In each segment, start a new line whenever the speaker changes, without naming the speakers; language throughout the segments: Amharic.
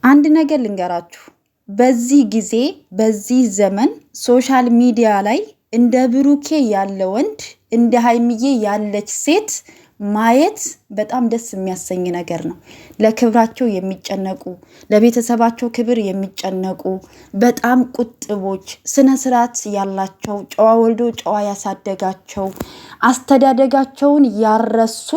አንድ ነገር ልንገራችሁ በዚህ ጊዜ በዚህ ዘመን ሶሻል ሚዲያ ላይ እንደ ብሩኬ ያለ ወንድ እንደ ሃይሚዬ ያለች ሴት ማየት በጣም ደስ የሚያሰኝ ነገር ነው። ለክብራቸው የሚጨነቁ ለቤተሰባቸው ክብር የሚጨነቁ በጣም ቁጥቦች ስነ ስርዓት ያላቸው ጨዋ ወልዶ ጨዋ ያሳደጋቸው አስተዳደጋቸውን ያረሱ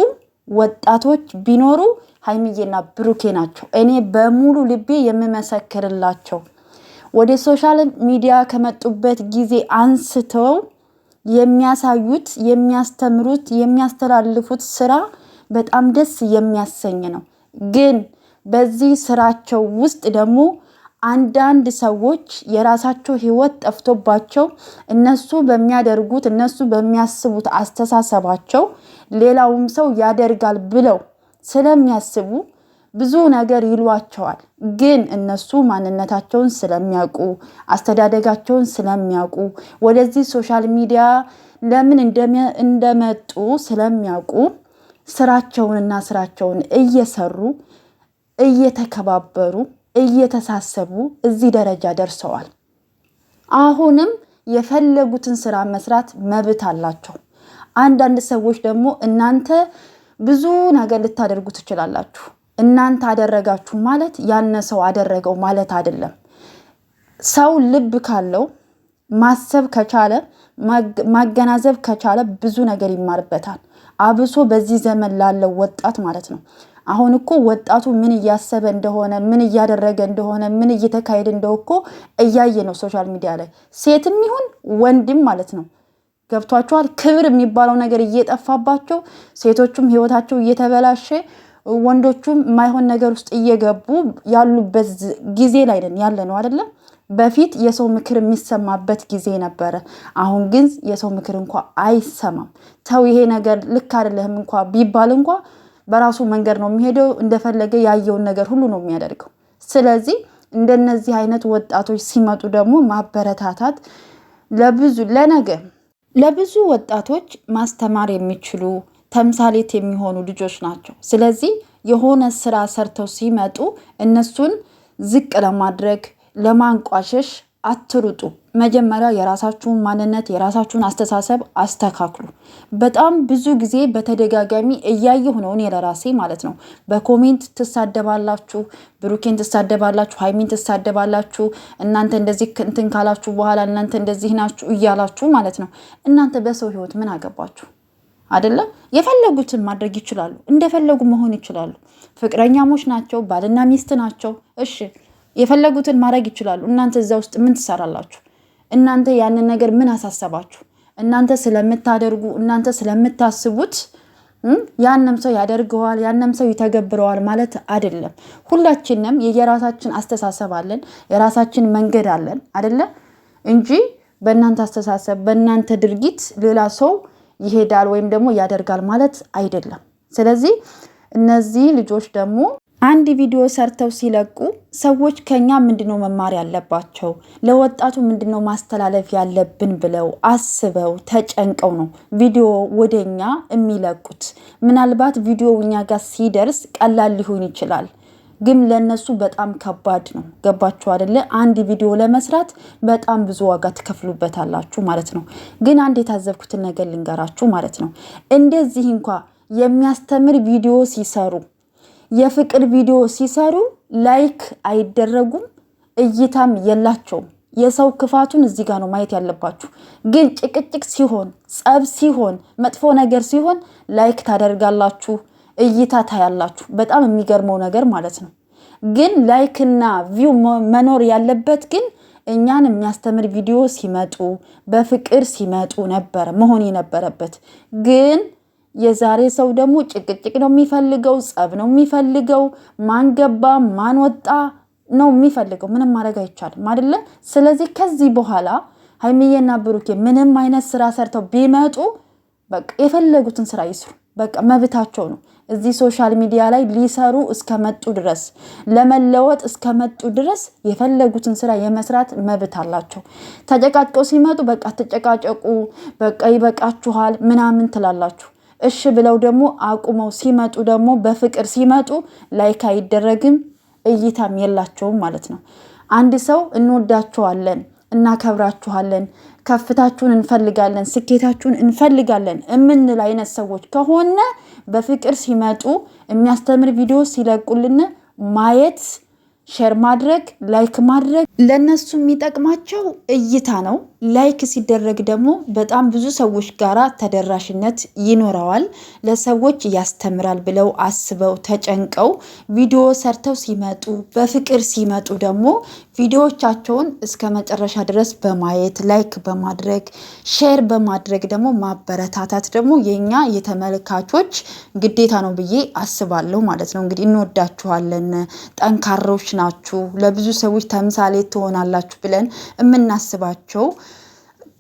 ወጣቶች ቢኖሩ ሃይሚዬና ብሩኬ ናቸው። እኔ በሙሉ ልቤ የምመሰክርላቸው ወደ ሶሻል ሚዲያ ከመጡበት ጊዜ አንስተው የሚያሳዩት የሚያስተምሩት የሚያስተላልፉት ስራ በጣም ደስ የሚያሰኝ ነው። ግን በዚህ ስራቸው ውስጥ ደግሞ አንዳንድ ሰዎች የራሳቸው ህይወት ጠፍቶባቸው እነሱ በሚያደርጉት እነሱ በሚያስቡት አስተሳሰባቸው ሌላውም ሰው ያደርጋል ብለው ስለሚያስቡ ብዙ ነገር ይሏቸዋል። ግን እነሱ ማንነታቸውን ስለሚያውቁ አስተዳደጋቸውን ስለሚያውቁ ወደዚህ ሶሻል ሚዲያ ለምን እንደመጡ ስለሚያውቁ ስራቸውን እየሰሩ እየተከባበሩ እየተሳሰቡ እዚህ ደረጃ ደርሰዋል። አሁንም የፈለጉትን ስራ መስራት መብት አላቸው። አንዳንድ ሰዎች ደግሞ እናንተ ብዙ ነገር ልታደርጉ ትችላላችሁ። እናንተ አደረጋችሁ ማለት ያነ ሰው አደረገው ማለት አይደለም። ሰው ልብ ካለው ማሰብ ከቻለ ማገናዘብ ከቻለ ብዙ ነገር ይማርበታል። አብሶ በዚህ ዘመን ላለው ወጣት ማለት ነው። አሁን እኮ ወጣቱ ምን እያሰበ እንደሆነ ምን እያደረገ እንደሆነ ምን እየተካሄደ እንደሆነ እኮ እያየ ነው ሶሻል ሚዲያ ላይ ሴትም ይሁን ወንድም ማለት ነው። ገብቷቸዋል። ክብር የሚባለው ነገር እየጠፋባቸው ሴቶቹም ህይወታቸው እየተበላሸ ወንዶቹም የማይሆን ነገር ውስጥ እየገቡ ያሉበት ጊዜ ላይ ያለ ነው አይደለም። በፊት የሰው ምክር የሚሰማበት ጊዜ ነበረ። አሁን ግን የሰው ምክር እንኳን አይሰማም። ተው ይሄ ነገር ልክ አይደለም እንኳን ቢባል እንኳን በራሱ መንገድ ነው የሚሄደው። እንደፈለገ ያየውን ነገር ሁሉ ነው የሚያደርገው። ስለዚህ እንደነዚህ አይነት ወጣቶች ሲመጡ ደግሞ ማበረታታት ለብዙ ወጣቶች ማስተማር የሚችሉ ተምሳሌት የሚሆኑ ልጆች ናቸው። ስለዚህ የሆነ ስራ ሰርተው ሲመጡ እነሱን ዝቅ ለማድረግ ለማንቋሸሽ አትሩጡ። መጀመሪያ የራሳችሁን ማንነት የራሳችሁን አስተሳሰብ አስተካክሉ። በጣም ብዙ ጊዜ በተደጋጋሚ እያየሁ ነው እኔ ለራሴ ማለት ነው። በኮሜንት ትሳደባላችሁ፣ ብሩኬን ትሳደባላችሁ፣ ሃይሚን ትሳደባላችሁ። እናንተ እንደዚህ እንትን ካላችሁ በኋላ እናንተ እንደዚህ ናችሁ እያላችሁ ማለት ነው። እናንተ በሰው ህይወት ምን አገባችሁ? አይደለም የፈለጉትን ማድረግ ይችላሉ። እንደፈለጉ መሆን ይችላሉ። ፍቅረኛሞች ናቸው፣ ባልና ሚስት ናቸው። እሺ የፈለጉትን ማድረግ ይችላሉ። እናንተ እዛ ውስጥ ምን ትሰራላችሁ? እናንተ ያንን ነገር ምን አሳሰባችሁ? እናንተ ስለምታደርጉ እናንተ ስለምታስቡት ያንም ሰው ያደርገዋል ያንም ሰው ይተገብረዋል ማለት አይደለም። ሁላችንም የየራሳችን አስተሳሰብ አለን፣ የራሳችን መንገድ አለን አይደለ? እንጂ በእናንተ አስተሳሰብ በእናንተ ድርጊት ሌላ ሰው ይሄዳል ወይም ደግሞ ያደርጋል ማለት አይደለም። ስለዚህ እነዚህ ልጆች ደግሞ አንድ ቪዲዮ ሰርተው ሲለቁ ሰዎች ከኛ ምንድነው መማር ያለባቸው ለወጣቱ ምንድነው ማስተላለፍ ያለብን ብለው አስበው ተጨንቀው ነው ቪዲዮ ወደኛ የሚለቁት። ምናልባት ቪዲዮ እኛ ጋር ሲደርስ ቀላል ሊሆን ይችላል፣ ግን ለነሱ በጣም ከባድ ነው። ገባችሁ አይደለ? አንድ ቪዲዮ ለመስራት በጣም ብዙ ዋጋ ትከፍሉበታላችሁ ማለት ነው። ግን አንድ የታዘብኩትን ነገር ልንገራችሁ ማለት ነው። እንደዚህ እንኳን የሚያስተምር ቪዲዮ ሲሰሩ የፍቅር ቪዲዮ ሲሰሩ ላይክ አይደረጉም፣ እይታም የላቸውም። የሰው ክፋቱን እዚህ ጋር ነው ማየት ያለባችሁ። ግን ጭቅጭቅ ሲሆን ጸብ ሲሆን መጥፎ ነገር ሲሆን ላይክ ታደርጋላችሁ፣ እይታ ታያላችሁ። በጣም የሚገርመው ነገር ማለት ነው። ግን ላይክና ቪው መኖር ያለበት ግን እኛን የሚያስተምር ቪዲዮ ሲመጡ በፍቅር ሲመጡ ነበር መሆን የነበረበት። ግን የዛሬ ሰው ደግሞ ጭቅጭቅ ነው የሚፈልገው፣ ጸብ ነው የሚፈልገው፣ ማን ገባ ማን ወጣ ነው የሚፈልገው። ምንም ማድረግ አይቻልም አይደለ? ስለዚህ ከዚህ በኋላ ሃይሚዬና ብሩኬ ምንም አይነት ስራ ሰርተው ቢመጡ በቃ የፈለጉትን ስራ ይስሩ። በቃ መብታቸው ነው። እዚህ ሶሻል ሚዲያ ላይ ሊሰሩ እስከመጡ ድረስ ለመለወጥ እስከመጡ ድረስ የፈለጉትን ስራ የመስራት መብት አላቸው። ተጨቃጭቀው ሲመጡ በቃ ተጨቃጨቁ፣ በቃ ይበቃችኋል ምናምን ትላላችሁ። እሺ ብለው ደግሞ አቁመው ሲመጡ ደግሞ በፍቅር ሲመጡ ላይክ አይደረግም፣ እይታም የላቸውም ማለት ነው። አንድ ሰው እንወዳችኋለን፣ እናከብራችኋለን፣ ከፍታችሁን እንፈልጋለን፣ ስኬታችሁን እንፈልጋለን የምንል አይነት ሰዎች ከሆነ በፍቅር ሲመጡ የሚያስተምር ቪዲዮ ሲለቁልን ማየት፣ ሼር ማድረግ፣ ላይክ ማድረግ ለነሱ የሚጠቅማቸው እይታ ነው። ላይክ ሲደረግ ደግሞ በጣም ብዙ ሰዎች ጋራ ተደራሽነት ይኖረዋል። ለሰዎች ያስተምራል ብለው አስበው ተጨንቀው ቪዲዮ ሰርተው ሲመጡ በፍቅር ሲመጡ ደግሞ ቪዲዮዎቻቸውን እስከ መጨረሻ ድረስ በማየት ላይክ በማድረግ ሼር በማድረግ ደግሞ ማበረታታት ደግሞ የኛ የተመልካቾች ግዴታ ነው ብዬ አስባለሁ ማለት ነው። እንግዲህ እንወዳችኋለን፣ ጠንካሮች ናችሁ፣ ለብዙ ሰዎች ተምሳሌ ትሆናላችሁ ብለን የምናስባቸው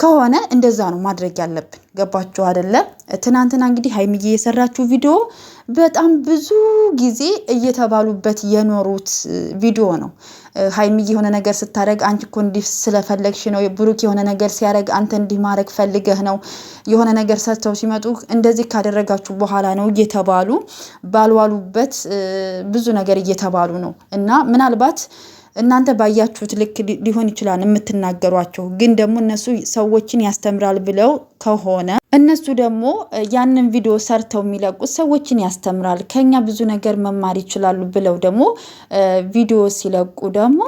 ከሆነ እንደዛ ነው ማድረግ ያለብን። ገባችሁ አይደለ? ትናንትና እንግዲህ ሀይሚዬ የሰራችው ቪዲዮ በጣም ብዙ ጊዜ እየተባሉበት የኖሩት ቪዲዮ ነው። ሀይሚዬ የሆነ ነገር ስታደርግ አንቺ እኮ እንዲህ ስለፈለግሽ ነው፣ ብሩክ የሆነ ነገር ሲያደርግ አንተ እንዲህ ማድረግ ፈልገህ ነው፣ የሆነ ነገር ሰርተው ሲመጡ እንደዚህ ካደረጋችሁ በኋላ ነው እየተባሉ ባልዋሉበት ብዙ ነገር እየተባሉ ነው። እና ምናልባት እናንተ ባያችሁት ልክ ሊሆን ይችላል የምትናገሯቸው፣ ግን ደግሞ እነሱ ሰዎችን ያስተምራል ብለው ከሆነ እነሱ ደግሞ ያንን ቪዲዮ ሰርተው የሚለቁት ሰዎችን ያስተምራል፣ ከኛ ብዙ ነገር መማር ይችላሉ ብለው ደግሞ ቪዲዮ ሲለቁ ደግሞ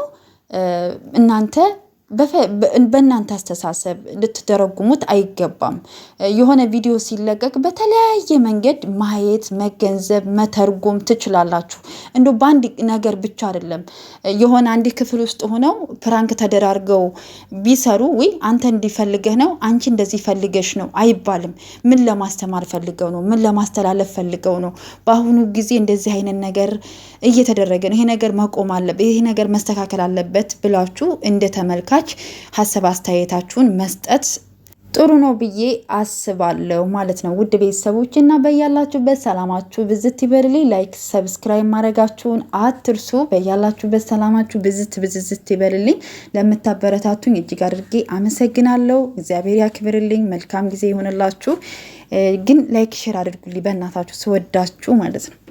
እናንተ በእናንተ አስተሳሰብ ልትተረጉሙት አይገባም። የሆነ ቪዲዮ ሲለቀቅ በተለያየ መንገድ ማየት፣ መገንዘብ፣ መተርጎም ትችላላችሁ። እንደው በአንድ ነገር ብቻ አይደለም። የሆነ አንድ ክፍል ውስጥ ሆነው ፕራንክ ተደራርገው ቢሰሩ ወይ አንተ እንዲፈልገህ ነው፣ አንቺ እንደዚህ ፈልገሽ ነው አይባልም። ምን ለማስተማር ፈልገው ነው? ምን ለማስተላለፍ ፈልገው ነው? በአሁኑ ጊዜ እንደዚህ አይነት ነገር እየተደረገ ነው፣ ይሄ ነገር መቆም አለበት፣ ይሄ ነገር መስተካከል አለበት ብላችሁ እንደ ተመልካች ሀሳብ አስተያየታችሁን መስጠት ጥሩ ነው ብዬ አስባለሁ ማለት ነው። ውድ ቤተሰቦች እና በያላችሁበት ሰላማችሁ ብዝት ይበልልኝ። ላይክ ሰብስክራይብ ማድረጋችሁን አትርሱ። በያላችሁበት ሰላማችሁ ብዝት ይበልልኝ። ለምታበረታቱኝ እጅግ አድርጌ አመሰግናለሁ። እግዚአብሔር ያክብርልኝ። መልካም ጊዜ ይሆንላችሁ። ግን ላይክ ሼር አድርጉልኝ በእናታችሁ ስወዳችሁ ማለት ነው።